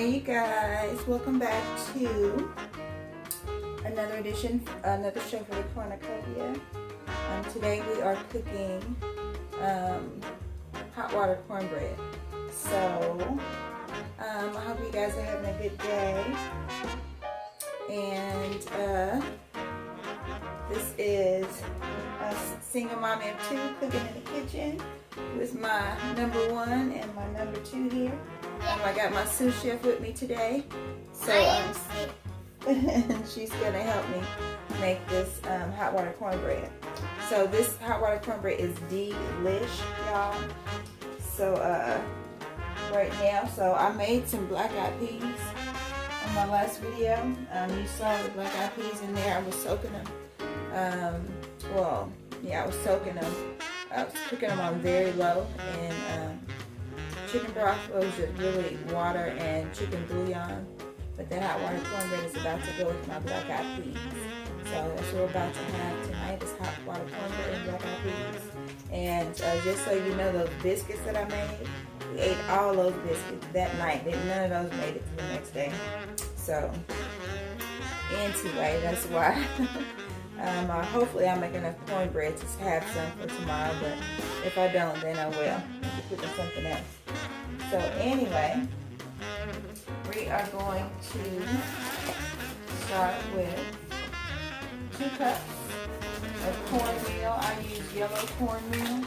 you guys, welcome back to another show for the Cornucopia. Today we are cooking hot water cornbread. So I hope you guys are having a good day. And this is a single mommy of two cooking in the kitchen with my number one and my number two here. I got my sous chef with me today, so and she's gonna help me make this hot water cornbread. So this hot water cornbread is delish, y'all. So right now, so I made some black-eyed peas on my last video. You saw the black-eyed peas in there. I was soaking them. I was soaking them. I was cooking them on very low, and chicken broth was just really water and chicken bouillon. But that hot water cornbread is about to go with my black-eyed peas. So that's what we're about to have tonight, is hot water cornbread and black-eyed peas. And just so you know, those biscuits that I made, we ate all those biscuits that night. None of those made it to the next day. So anyway, that's why. Hopefully I'll make enough cornbread to have some for tomorrow, but if I don't, then I will. I'll cook something else. So anyway, we are going to start with 2 cups of cornmeal. I use yellow cornmeal.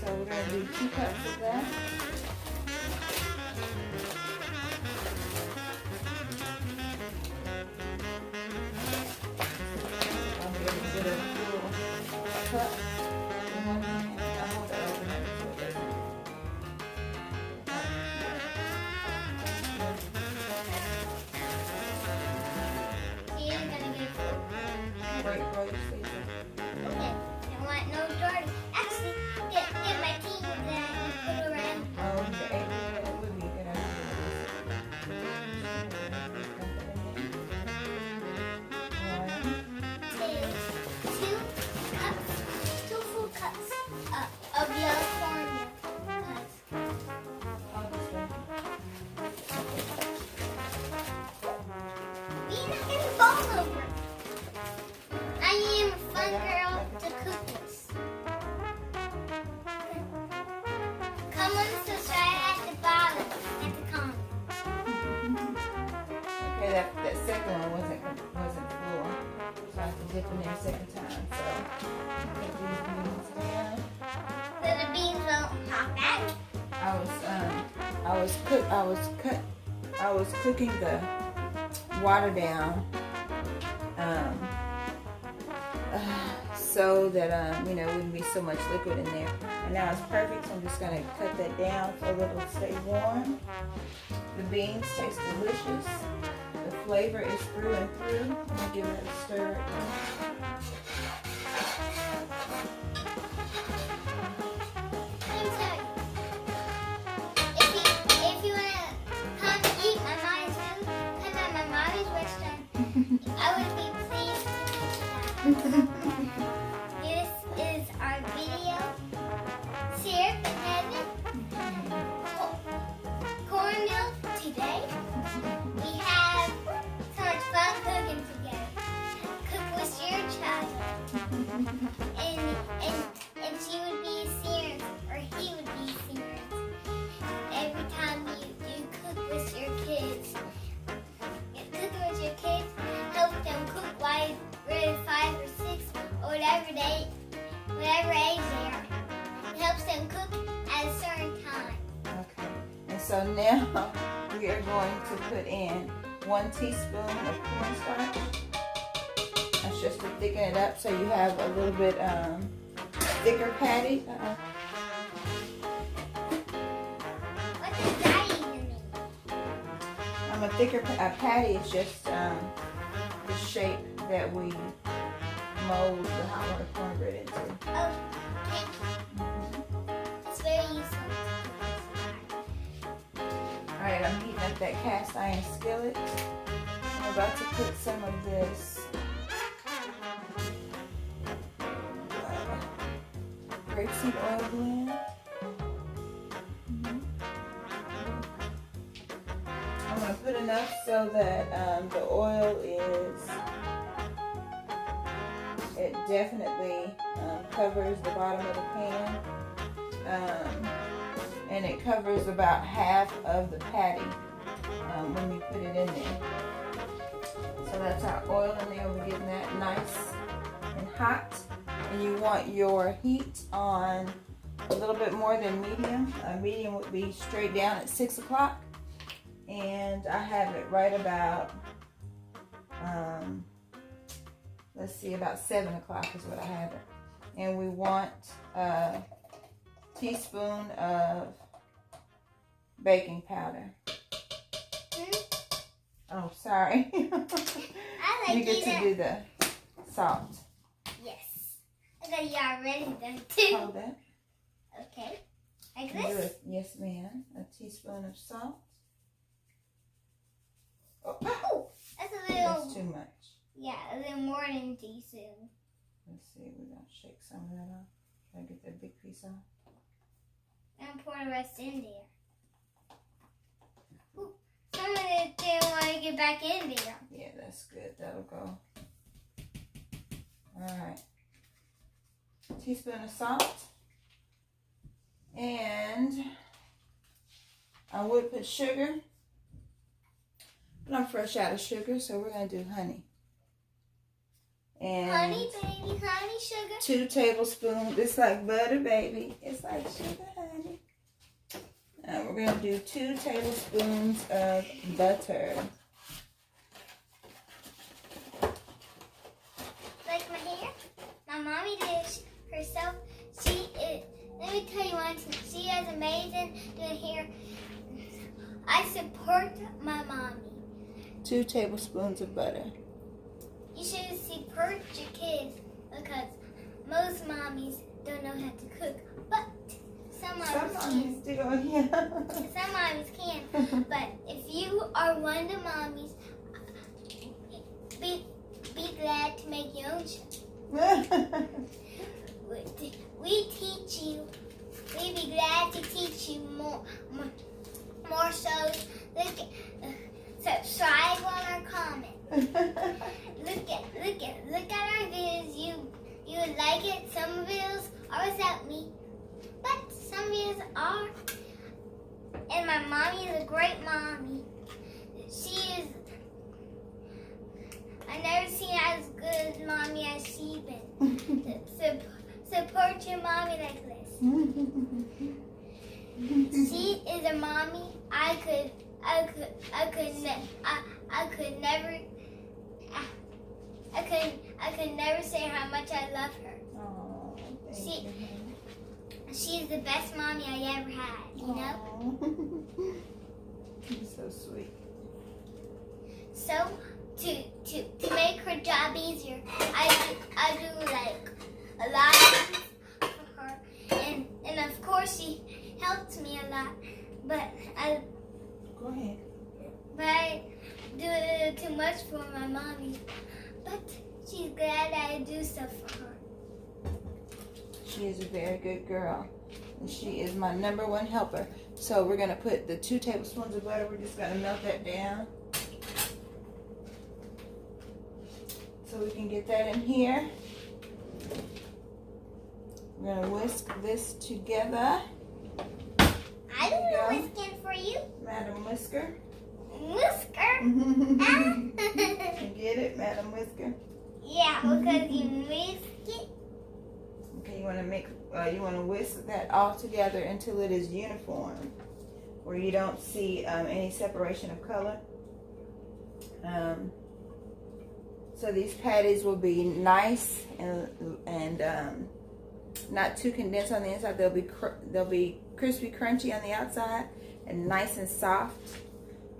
So we're going to do 2 cups of that. That second one wasn't full, so I have to dip in there a second time. So put these beans down. So the beans won't pop back. I was cooking the water down so that it wouldn't be so much liquid in there. And now it's perfect, so I'm just gonna cut that down so that it'll stay warm. The beans taste delicious. The flavor is through and through. I'm gonna give it a stir right now. If you wanna come eat my mommy's food, come at my mommy's restaurant. I would be pleased to do that. This is our video. Syrup in heaven. Cornmeal today. We have so much fun cooking together. Cook with your child. And she would be serious, or he would be serious. Every time you cook with your kids. Cooking with your kids helps them cook while they're 5 or 6 or whatever age they are. It helps them cook at a certain time. Okay. And so now we are going to put in 1 teaspoon of cornstarch. That's just to thicken it up so you have a little bit thicker patty. What does that even mean? A thicker patty is just the shape that we mold the hot water cornbread into. Oh, okay. It's very useful. Alright, I'm heating up that cast iron skillet. I'm about to put some of this grapeseed oil blend. so that the oil it definitely covers the bottom of the pan, and it covers about half of the patty when you put it in there. So that's our oil in there. We're getting that nice and hot, and you want your heat on a little bit more than medium. Medium would be straight down at 6 o'clock, and I have it right about let's see, about 7 o'clock is what I have it. And we want a teaspoon of baking powder. Oh, sorry. You get to do the salt. Yes. I thought you already done too. Hold that. Okay. Like this? Yes, ma'am. A teaspoon of salt. Oh, that's a little. That's too much. Yeah, a little more than teaspoon. Let's see. We're going to shake some of that off. Try to get that big piece off. And pour the rest in there. Ooh, some of it didn't want to get back in there. Yeah, that's good. That'll go. Alright. A teaspoon of salt. And I would put sugar. But I'm fresh out of sugar, so we're going to do honey. And honey, baby, honey, sugar. 2 tablespoons. It's like butter, baby. It's like sugar, honey. And we're going to do 2 tablespoons of butter. Like my hair? My mommy did it herself. Let me tell you one thing. She is amazing doing hair. I support my mommy. 2 tablespoons of butter. You should support your kids because most mommies don't know how to cook. But some mommies do, yeah. Some mommies can. But if you are one of the mommies, be glad to make your own show. We teach you. We'd be glad to teach you more shows. Subscribe on our comment. Look at our videos. You would like it. Some videos are without me, but some videos are. And my mommy is a great mommy. She is. I've never seen as good a mommy as she's been. Support your mommy like this. She is a mommy I could never say how much I love her. Oh, She's the best mommy I ever had, you know? You're so sweet. So to make her job easier, I do like a lot for her, and of course she helps me a lot, but Go ahead. But I do it too much for my mommy. But she's glad I do stuff for her. She is a very good girl. And she is my #1 helper. So we're going to put the 2 tablespoons of butter. We're just going to melt that down. So we can get that in here. We're going to whisk this together. I do the whisking for you. Madam Whisker. Whisker? You get it, Madam Whisker? Yeah, because you whisk it. Okay, you want to whisk that all together until it is uniform, where you don't see any separation of color. So these patties will be nice and not too condensed on the inside. They'll be crispy, crunchy on the outside, and nice and soft,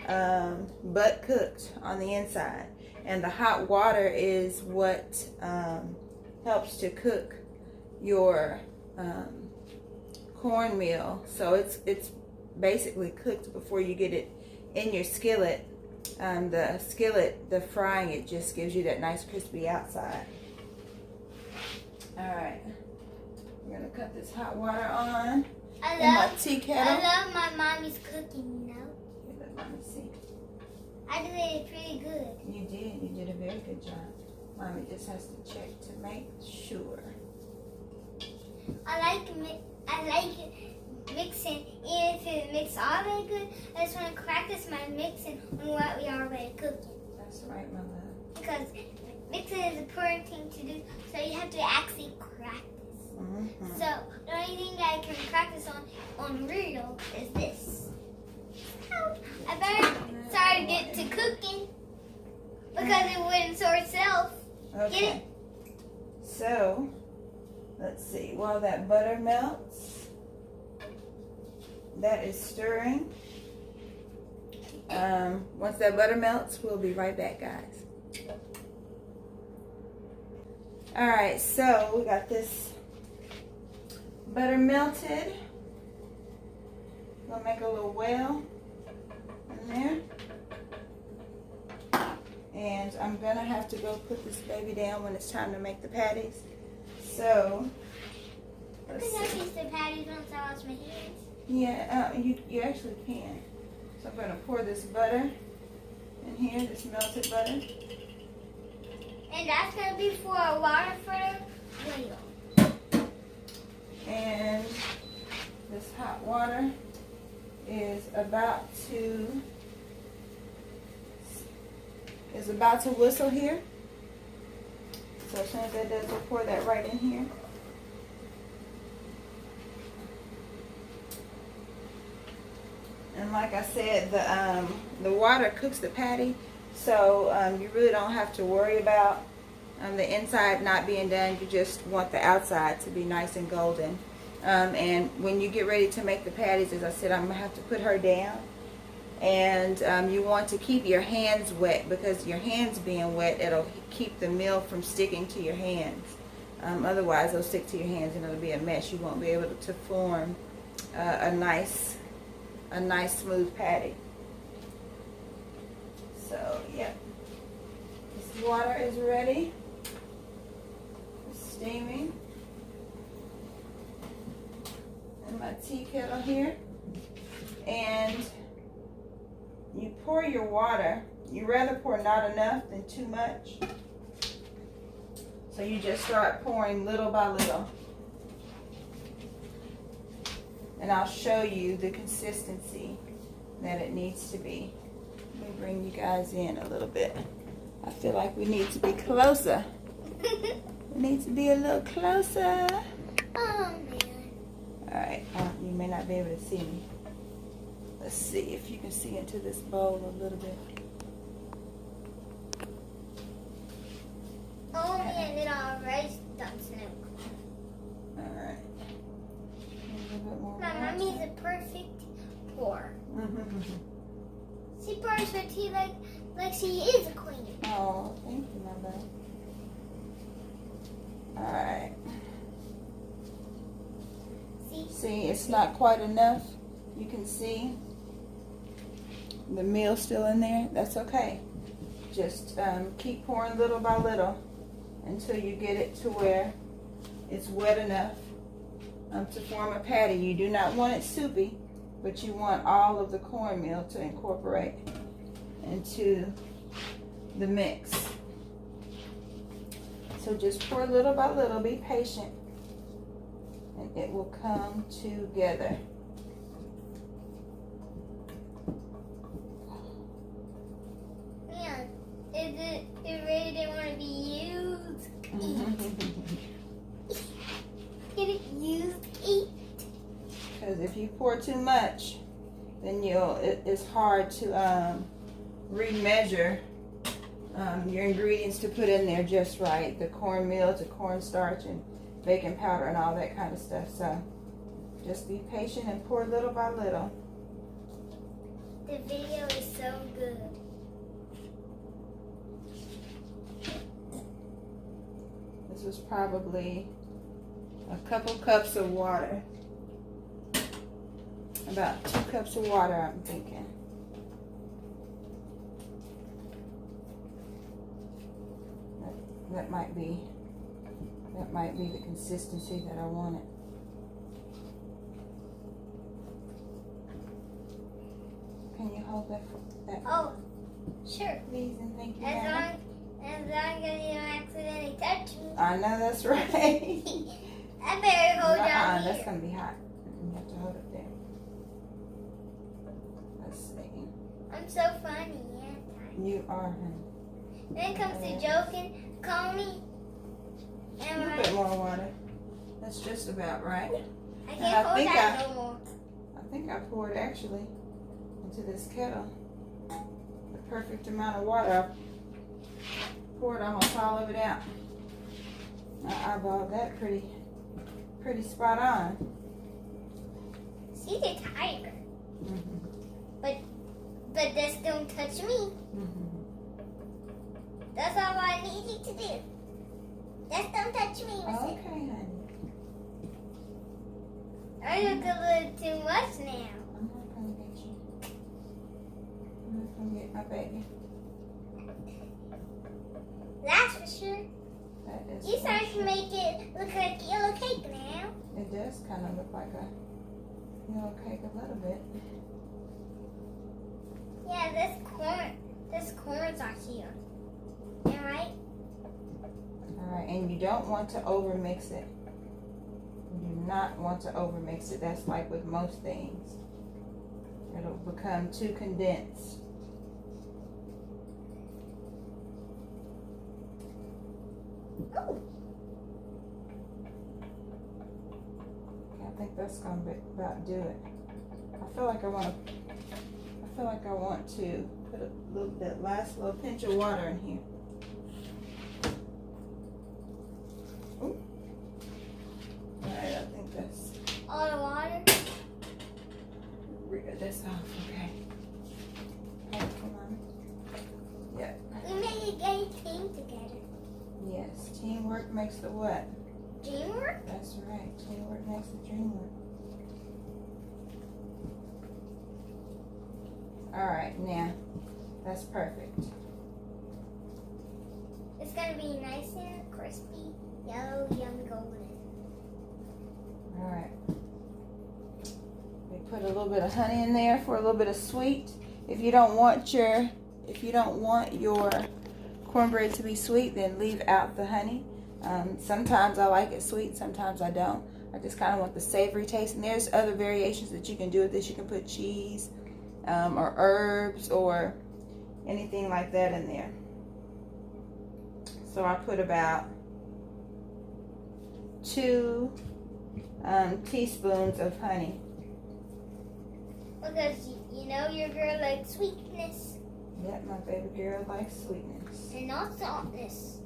but cooked on the inside. And the hot water is what helps to cook your cornmeal. So it's basically cooked before you get it in your skillet. The frying it just gives you that nice crispy outside. All right, we're gonna cut this hot water on in my tea kettle. I love my mommy's cooking, you know. Let me see. I did it pretty good. You did. You did a very good job. Mommy just has to check to make sure. I like mixing. Even if it mixes already good, I just want to practice my mixing on what we are already cooking. That's right, my love. Because mixing is an important thing to do, so you have to actually practice. Mm-hmm. So the only thing that I can practice on real is this. So I better start to get to cooking because it wouldn't sort itself. Okay. Get it? So, let's see. While that butter melts, that is stirring. Once that butter melts, we'll be right back, guys. All right, so we got this butter melted. We'll make a little well in there. And I'm gonna have to go put this baby down when it's time to make the patties. So, let's Can I see. taste the patties once I wash my hands? Yeah, you actually can. So I'm gonna pour this butter in here, this melted butter. And that's gonna be for a water for the wheel. And this hot water is about to whistle here. So as soon as that does, we'll pour that right in here. And like I said, the water cooks the patty, so you really don't have to worry about the inside not being done. You just want the outside to be nice and golden. And when you get ready to make the patties, as I said, I'm going to have to put her down. And you want to keep your hands wet, because your hands being wet, it'll keep the meal from sticking to your hands. Otherwise, it'll stick to your hands and it'll be a mess. You won't be able to form a nice smooth patty. So, yeah. This water is ready. It's steaming. And my tea kettle here. And you pour your water. You rather pour not enough than too much. So you just start pouring little by little. And I'll show you the consistency that it needs to be. Let me bring you guys in a little bit. I feel like we need to be closer. We need to be a little closer. Oh, man. Alright, you may not be able to see me. Let's see if you can see into this bowl a little bit. Oh, man, it already starts now. Alright. A little bit more. My mommy's a perfect pour. She pours her tea like she is a queen. Oh, thank you, my love. Alright. See, it's not quite enough. You can see the meal still in there. That's okay. Just keep pouring little by little until you get it to where it's wet enough to form a patty. You do not want it soupy, but you want all of the cornmeal to incorporate into the mix. So just pour little by little. Be patient, and it will come together. Man, it really didn't want to be used. Get it used, eat. Because if you pour too much, then it's hard to remeasure your ingredients to put in there just right. The cornmeal to cornstarch and baking powder and all that kind of stuff. So just be patient and pour little by little. The video is so good. This was probably a couple cups of water. About 2 cups of water, I'm thinking. That might be the consistency that I wanted. Can you hold that? Oh, Sure. Please and thank you, As honey. long as you don't accidentally touch me. I know that's right. I better hold down That's here. gonna be hot. You have to hold it there. Let's see. I'm so funny, yeah. You are, honey. When it comes to joking, call me. A little bit more water. That's just about right. I I can't hold think that no more. I think I poured actually into this kettle the perfect amount of water. I poured almost all of it out. I eyeballed that pretty spot on. She's a tiger. Mm-hmm. But just don't touch me. Mm-hmm. That's all I need you to do. Just don't touch me. Okay, honey. I look a little too much now. I'm not gonna get you. I'm not gonna get my baby. That's for sure. That is. You for starting sure. to make it look like yellow cake now. It does kind of look like a yellow cake a little bit. Yeah, this corn's are here. Yeah, right? Alright, and you don't want to over mix it. You do not want to over mix it. That's like with most things. It'll become too condensed. Oh, Okay, I think that's gonna be about do it. I feel like I want to put a little bit, last little pinch of water in here. Ooh. Alright, I think that's all the water. rid this off, okay. Okay, come on. Yeah. We made a great team together. Yes, teamwork makes the what? Teamwork? That's right. Teamwork makes the dream work. Alright, now that's perfect. It's gonna be nice and crispy, yellow, yummy, golden. Alright. We put a little bit of honey in there for a little bit of sweet. If you don't want your cornbread to be sweet, then leave out the honey. Sometimes I like it sweet, sometimes I don't. I just kind of want the savory taste. And there's other variations that you can do with this. You can put cheese or herbs or anything like that in there. So I put about 2 teaspoons of honey. Because you know your girl likes sweetness Yep, my baby girl likes sweetness. and not saltness.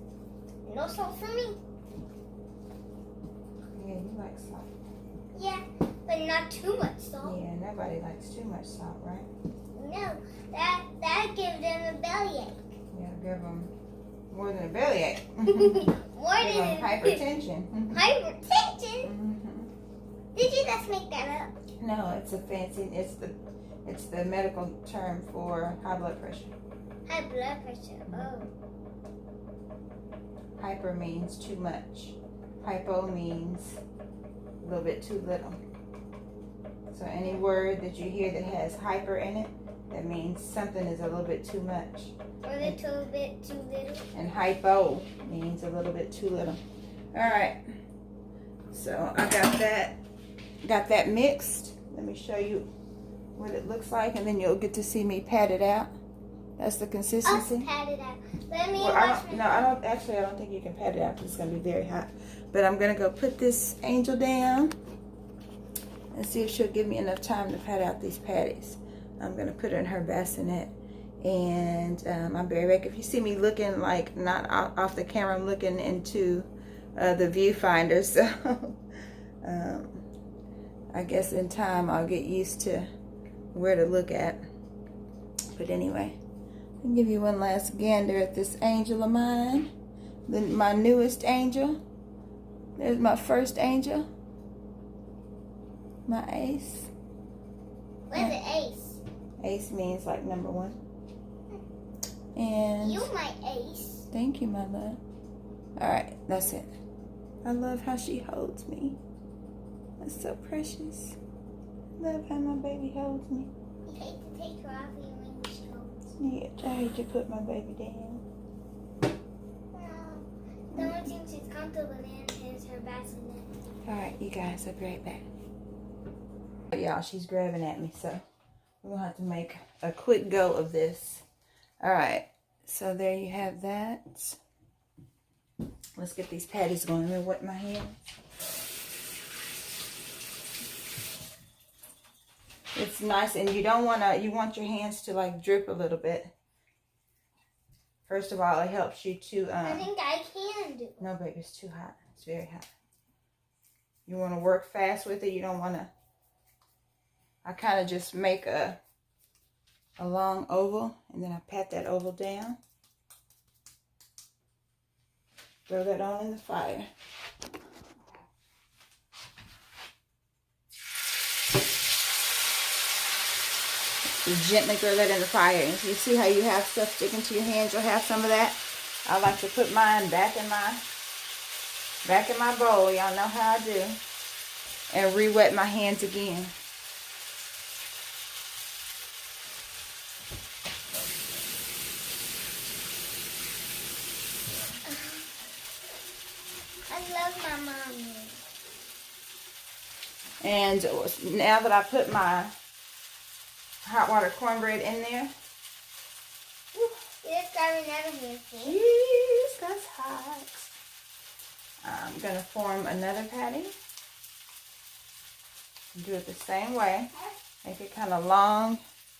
No salt for me. Yeah, you like salt. Yeah, but not too much salt. Yeah, nobody likes too much salt, right? No, that gives them a bellyache. Yeah, give them more than a bellyache. More Give them than hypertension. hypertension. Mhm. Did you just make that up? No, it's a fancy. It's the medical term for high blood pressure. High blood pressure. Oh. Hyper means too much. Hypo means a little bit too little. So any word that you hear that has hyper in it, that means something is a little bit too much. Or a little bit too little. And hypo means a little bit too little. All right. So I got that mixed. Let me show you what it looks like, and then you'll get to see me pat it out. That's the consistency. I'll pat it out. Let me Well, wash I don't think you can pat it out because it's going to be very hot. But I'm going to go put this angel down and see if she'll give me enough time to pat out these patties. I'm going to put her in her bassinet. And I'll be right back. If you see me looking like not off the camera, I'm looking into the viewfinder. So I guess in time I'll get used to where to look at. But anyway, I'll give you one last gander at this angel of mine. My newest angel. There's my first angel. My ace. Where's the ace? Ace means like number 1. And You my ace. thank you, my love. Alright, that's it. I love how she holds me. That's so precious. Love how my baby holds me. You hate to take her off you when she holds. Snitch, I hate you put my baby down. The only thing she's comfortable in is her bassinet. Alright, you guys, I'll be right back. Y'all, she's grabbing at me, so we're going to have to make a quick go of this. Alright, so there you have that. Let's get these patties going. Let me wet my hands. It's nice, and you don't want to, you want your hands to like drip a little bit. First of all, it helps you to... I think I can do it. No, baby, it's too hot. It's very hot. You want to work fast with it. You don't want to... I kind of just make a long oval, and then I pat that oval down. Throw that on in the fire. You gently throw that in the fire. And if you see how you have stuff sticking to your hands, you'll have some of that. I like to put mine back in my bowl. Y'all know how I do. And re-wet my hands again. I love my mommy. And now that I put my hot water cornbread in there. It's got another here. Jeez, that's hot. I'm going to form another patty. Do it the same way. Make it kind of long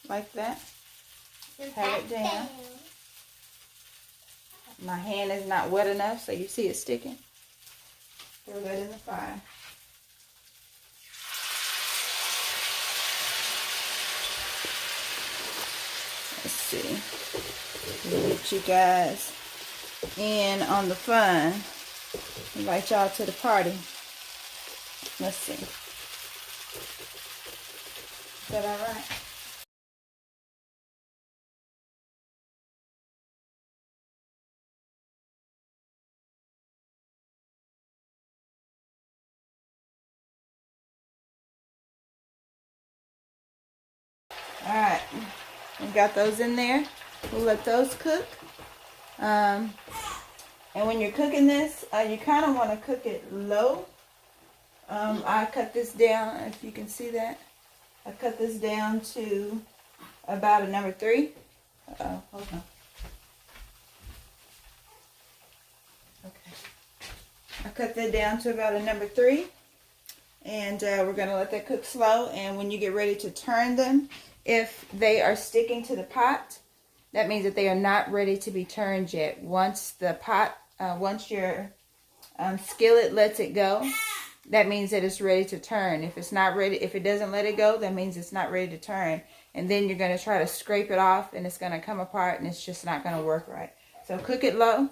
like that. Pat it down. My hand is not wet enough, so you see it sticking. Throw that in the fire. Let's see. We'll get you guys in on the fun. Invite y'all to the party. Let's see. Is that all right? All right. We got those in there. We'll let those cook. And when you're cooking this, you kind of want to cook it low. I cut this down, if you can see that. I cut this down to about a number 3. Uh-oh, hold on. Okay. I cut that down to about a number 3. And we're going to let that cook slow. And when you get ready to turn them, if they are sticking to the pot, that means that they are not ready to be turned yet. Once the pot, once your skillet lets it go, that means that it's ready to turn. If it's not ready, if it doesn't let it go, that means it's not ready to turn. And then you're going to try to scrape it off, and it's going to come apart, and it's just not going to work right. So cook it low.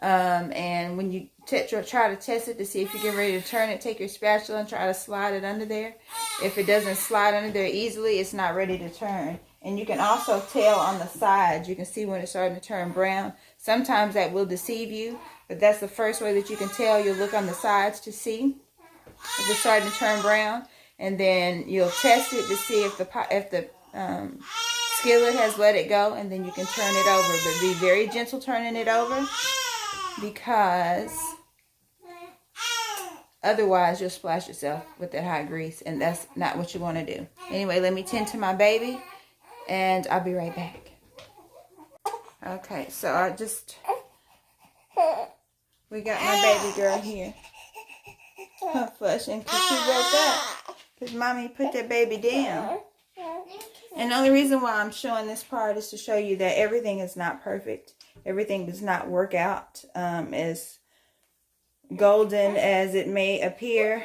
And when you try to test it to see if you get ready to turn it, take your spatula and try to slide it under there. If it doesn't slide under there easily, it's not ready to turn. And you can also tell on the sides. You can see when it's starting to turn brown. Sometimes that will deceive you, but that's the first way that you can tell. You'll look on the sides to see if it's starting to turn brown, and then you'll test it to see if the skillet has let it go, and then you can turn it over. But be very gentle turning it over, because otherwise you'll splash yourself with that hot grease, and that's not what you want to do. Anyway, let me tend to my baby, and I'll be right back. Okay, so we got my baby girl here. Her flushing because she woke up because mommy put that baby down. And the only reason why I'm showing this part is to show you that everything is not perfect. Everything does not work out as golden as it may appear.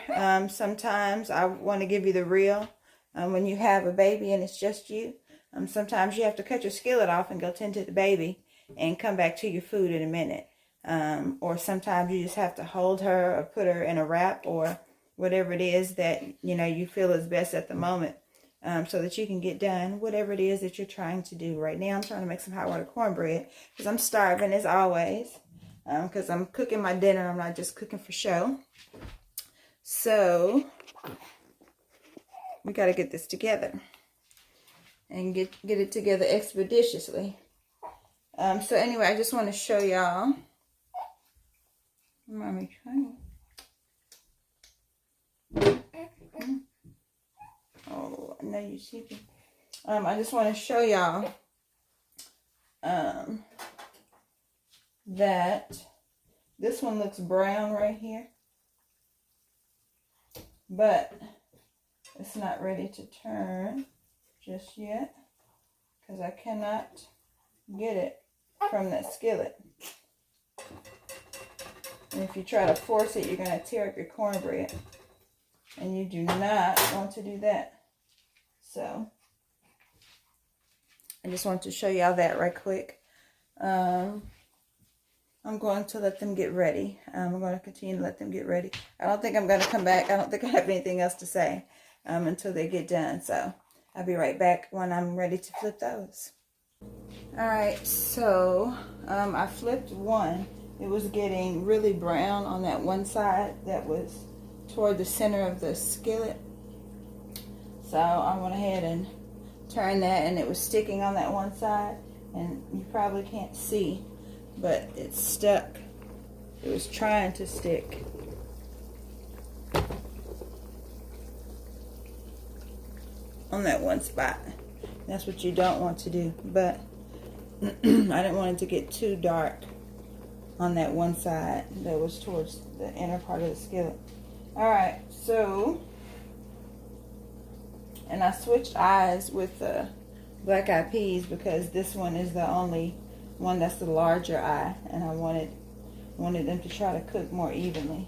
Sometimes I want to give you the real. When you have a baby and it's just you, sometimes you have to cut your skillet off and go tend to the baby and come back to your food in a minute. Or sometimes you just have to hold her or put her in a wrap or whatever it is that you feel is best at the moment, so that you can get done whatever it is that you're trying to do. Right now I'm trying to make some hot water cornbread because I'm starving as always, because I'm cooking my dinner. I'm not just cooking for show. So we got to get this together. and get it together expeditiously. So anyway, I just want to show y'all. Mommy trying. Oh, I know you see me. I just want to show y'all that this one looks brown right here, but it's not ready to turn just yet because I cannot get it from that skillet. And if you try to force it, you're going to tear up your cornbread, and you do not want to do that. So I just want to show y'all that right quick. I'm going to let them get ready. I'm going to continue to let them get ready. I don't think I'm going to come back. I don't think I have anything else to say until they get done. So I'll be right back when I'm ready to flip those. Alright, so I flipped one. It was getting really brown on that one side that was toward the center of the skillet. So I went ahead and turned that, and it was sticking on that one side, and you probably can't see, but it's stuck. It was trying to stick. On that one spot. That's what you don't want to do, but I didn't want it to get too dark on that one side that was towards the inner part of the skillet. Alright, so, and I switched eyes with the black eyed peas because this one is the only one that's the larger eye, and I wanted them to try to cook more evenly.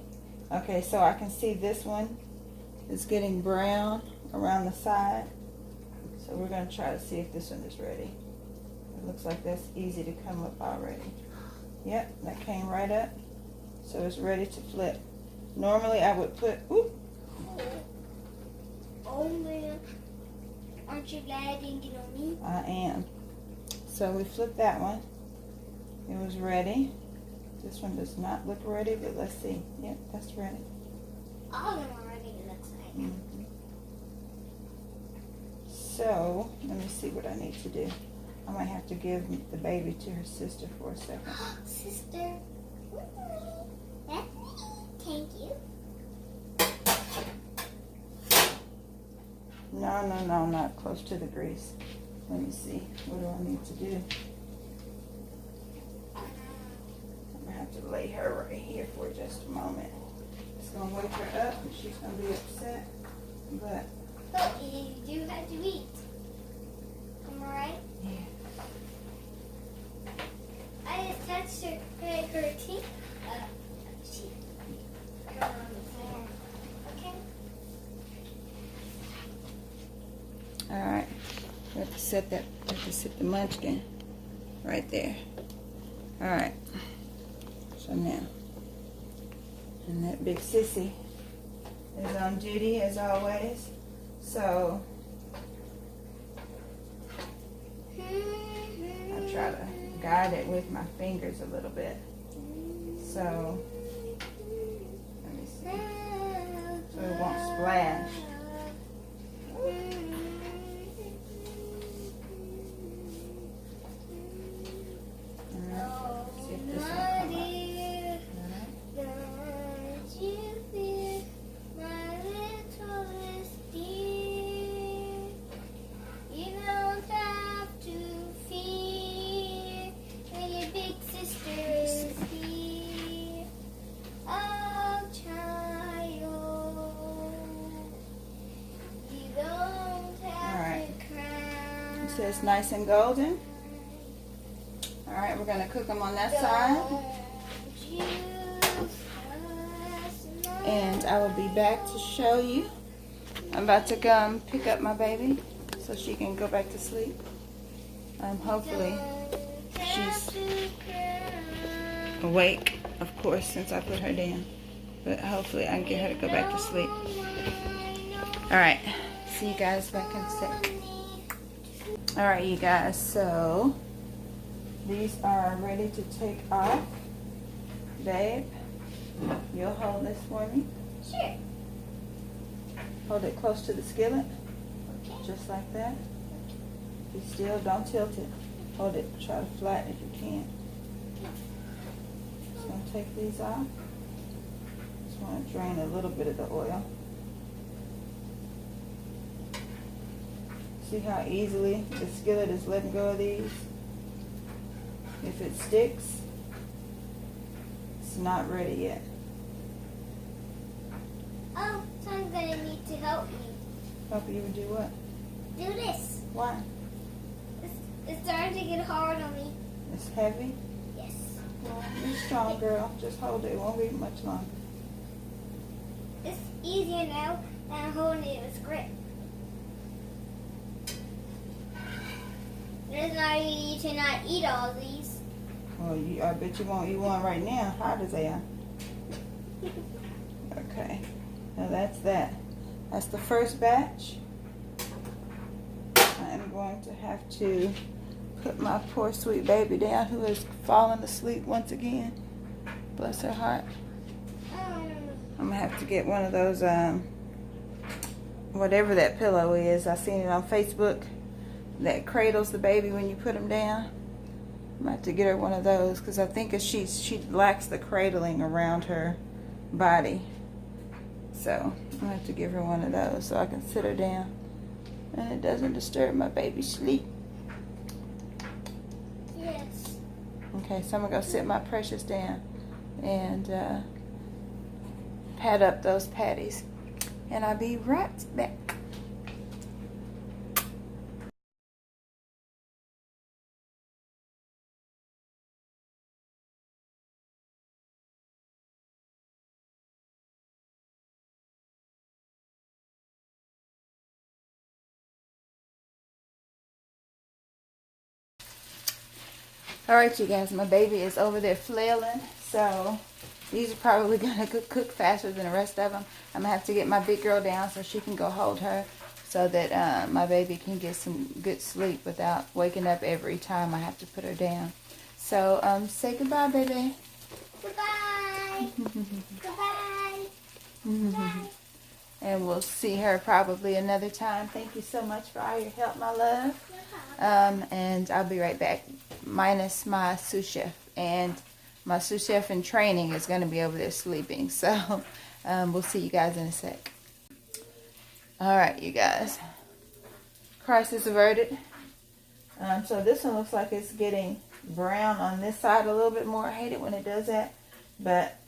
Okay, so I can see this one is getting brown around the side. So we're going to try to see if this one is ready. It looks like that's easy to come up already. Yep, that came right up. So it's ready to flip. Normally I would put, oop. Oh man, aren't you glad I didn't get on me? I am. So we flipped that one. It was ready. This one does not look ready, but let's see. Yep, that's ready. All of them are ready, it looks like. Mm-hmm. So, let me see what I need to do. I might have to give the baby to her sister for a second. Sister, thank you. No, not close to the grease. Let me see. What do I need to do? I'm going to have to lay her right here for just a moment. It's going to wake her up and she's going to be upset. But you do have to eat. Am I right? yeah. I just touched her teeth. Okay. Alright. We have to set the munchkin right there. Alright. So now. And that big sissy is on duty as always. So I try to guide it with my fingers a little bit. So let me see. So it won't splash. See if this will come up. So it's nice and golden. Alright, we're going to cook them on that side. And I will be back to show you. I'm about to come pick up my baby so she can go back to sleep. Hopefully she's awake, of course, since I put her down. But hopefully I can get her to go back to sleep. Alright, see you guys back in a sec. Alright, you guys, so these are ready to take off. Babe, you'll hold this for me. Sure. Hold it close to the skillet. Okay. Just like that. Be still, don't tilt it. Hold it, try to flatten if you can. Just gonna take these off. Just want to drain a little bit of the oil. See how easily the skillet is letting go of these? If it sticks, it's not ready yet. Oh, someone's gonna need to help me. Help you do what? Do this. Why? It's starting to get hard on me. It's heavy? Yes. Well, you're strong, girl. Just hold it. It won't be much longer. It's easier now that I'm holding it with grip. There's no need to not eat all these. Well, I bet you won't eat one right now. Hard as they are. Okay. Now that's that. That's the first batch. I'm going to have to put my poor sweet baby down who has fallen asleep once again. Bless her heart. I'm gonna have to get one of those whatever that pillow is. I seen it on Facebook that cradles the baby when you put him down. I'm gonna have to get her one of those because I think she lacks the cradling around her body. So I'm gonna have to give her one of those so I can sit her down and it doesn't disturb my baby's sleep. Yes. Okay, so I'm gonna go sit my precious down and pat up those patties, and I'll be right back. Alright, you guys, my baby is over there flailing, so these are probably going to cook faster than the rest of them. I'm going to have to get my big girl down so she can go hold her so that my baby can get some good sleep without waking up every time I have to put her down. So, say goodbye, baby. Goodbye. Goodbye. Goodbye. And we'll see her probably another time. Thank you so much for all your help, my love. And I'll be right back, minus my sous chef. And my sous chef in training is going to be over there sleeping. So we'll see you guys in a sec. Alright, you guys. Crisis averted. So this one looks like it's getting brown on this side a little bit more. I hate it when it does that. But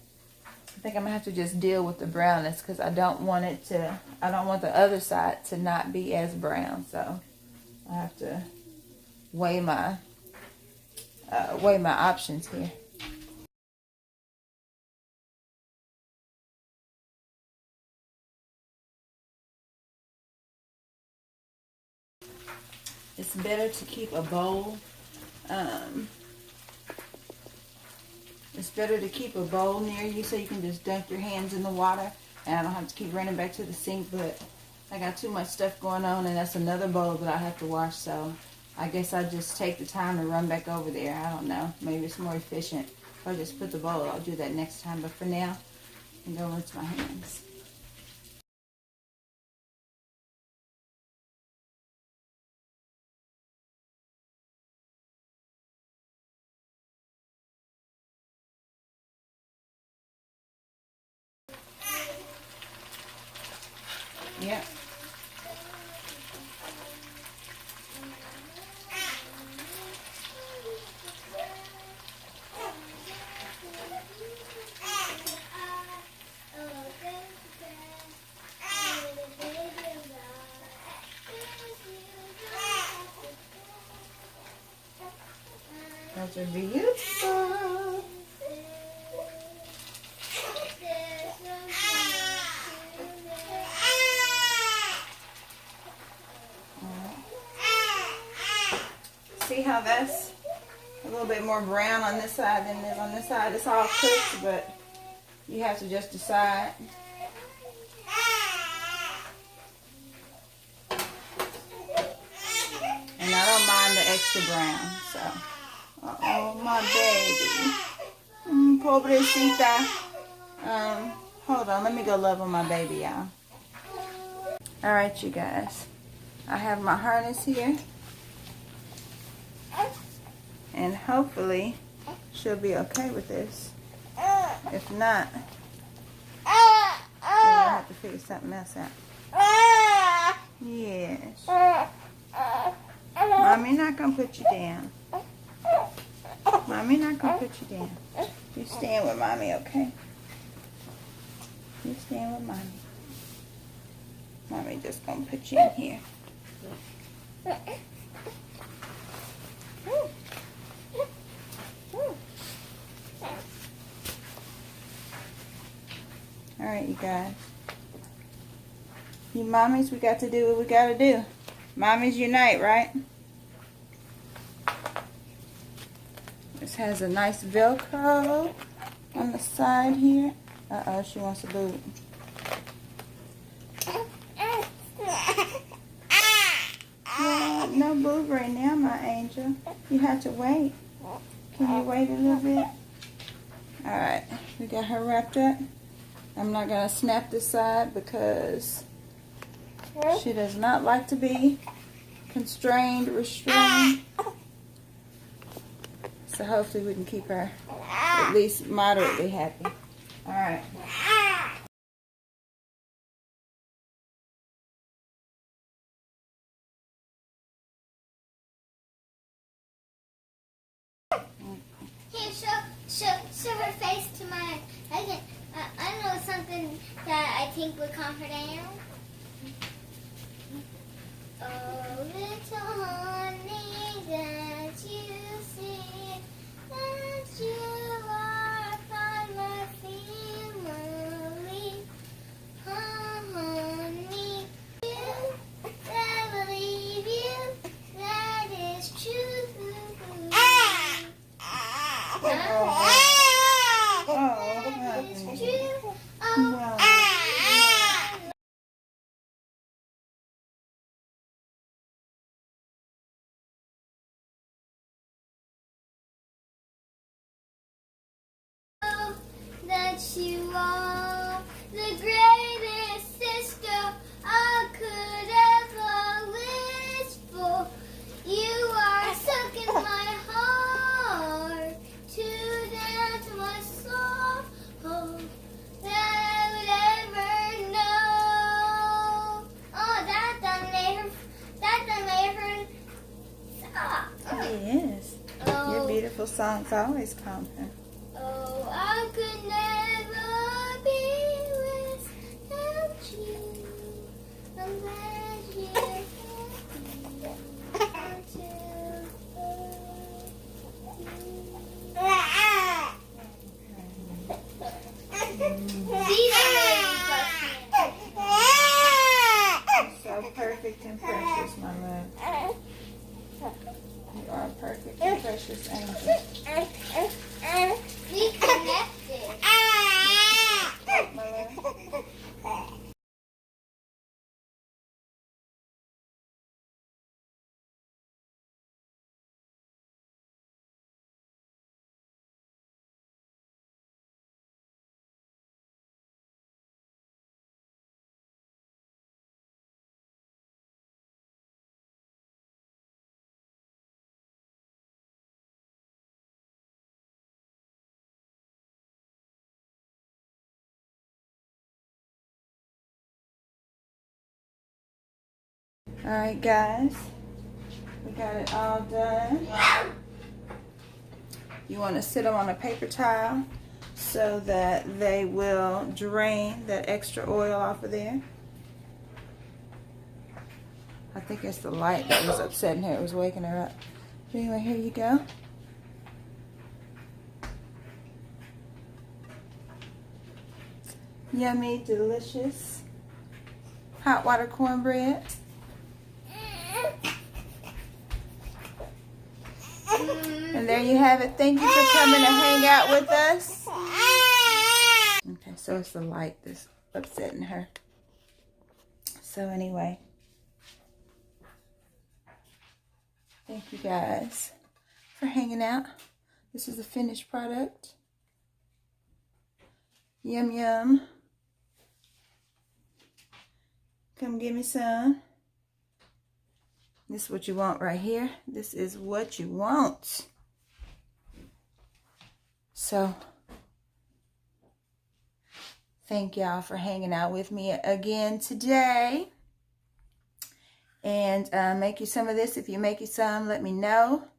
I think I'm going to have to just deal with the brownness because I don't want the other side to not be as brown. So I have to weigh my options here. It's better to keep a bowl. It's better to keep a bowl near you so you can just dunk your hands in the water and I don't have to keep running back to the sink, but I got too much stuff going on and that's another bowl that I have to wash, so I guess I just take the time to run back over there. I don't know. Maybe it's more efficient if I just put the bowl. I'll do that next time, but for now, I can go rinse my hands. Yep. Those are beautiful. See how that's a little bit more brown on this side than it is on this side. It's all cooked, but you have to just decide. And I don't mind the extra brown, so. Uh-oh, my baby. Pobrecita. Hold on, let me go love on my baby, y'all. Alright, you guys. I have my harness here. And hopefully she'll be okay with this. If not, then we'll have to figure something else out. Yes. Mommy not gonna put you down. Mommy not gonna put you down. You stand with Mommy, okay? You stand with Mommy. Mommy just gonna put you in here. Alright, you guys. You mommies, we got to do what we gotta do. Mommies unite, right? This has a nice Velcro on the side here. Uh-oh, she wants a boot. Yeah, no boot right now, my angel. You have to wait. Can you wait a little bit? Alright, we got her wrapped up. I'm not going to snap this side because she does not like to be constrained, restrained. So hopefully we can keep her at least moderately happy. Alright. Here, show her face to my. I know something that I think would calm her down. Oh, little honey, that you see that you are part of my family. Honey, you, I believe you, that is true. That you are the greatest sister I could ever wish for. You are stuck in my heart, too down to my soul. Oh, that I would ever know. Oh, that done made her stop. Yes. Oh. Your beautiful songs always calm her. Oh, I could never be without you. I'm glad you're So perfect and precious, my love. You are a perfect and precious angel. We connected. My love. Alright guys, we got it all done. You want to sit them on a paper towel so that they will drain that extra oil off of there. I think it's the light that was upsetting her. It was waking her up. But anyway, here you go. Yummy, delicious hot water cornbread. And there you have it. Thank you for coming to hang out with us. Okay, so it's the light that's upsetting her. So anyway, thank you guys for hanging out. This is the finished product. Yum yum. Come give me some. This is what you want right here. This is what you want. So thank y'all for hanging out with me again today. And make you some of this. If you make you some, let me know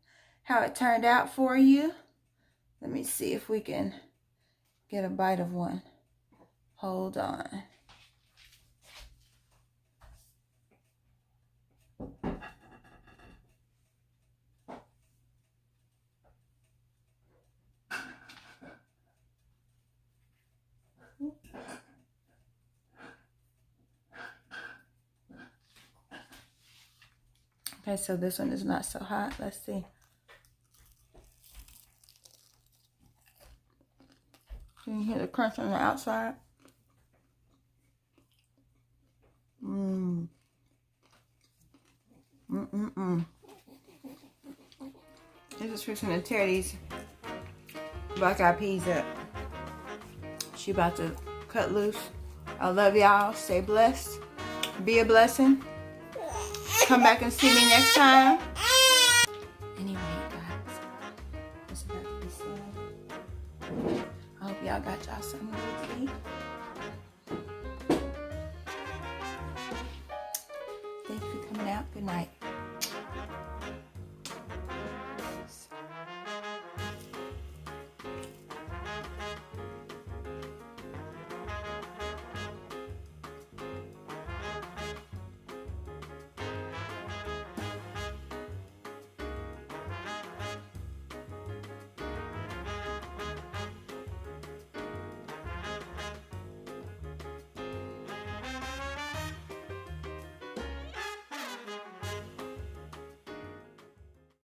how it turned out for you. Let me see if we can get a bite of one. Hold on. Okay, so this one is not so hot. Let's see. Can you hear the crunch on the outside? This is fixing to tear these black eyed peas up. She about to cut loose. I love y'all. Stay blessed. Be a blessing. Come back and see me next time. Anyway, guys, it's about to be sad. I hope y'all got y'all something to eat.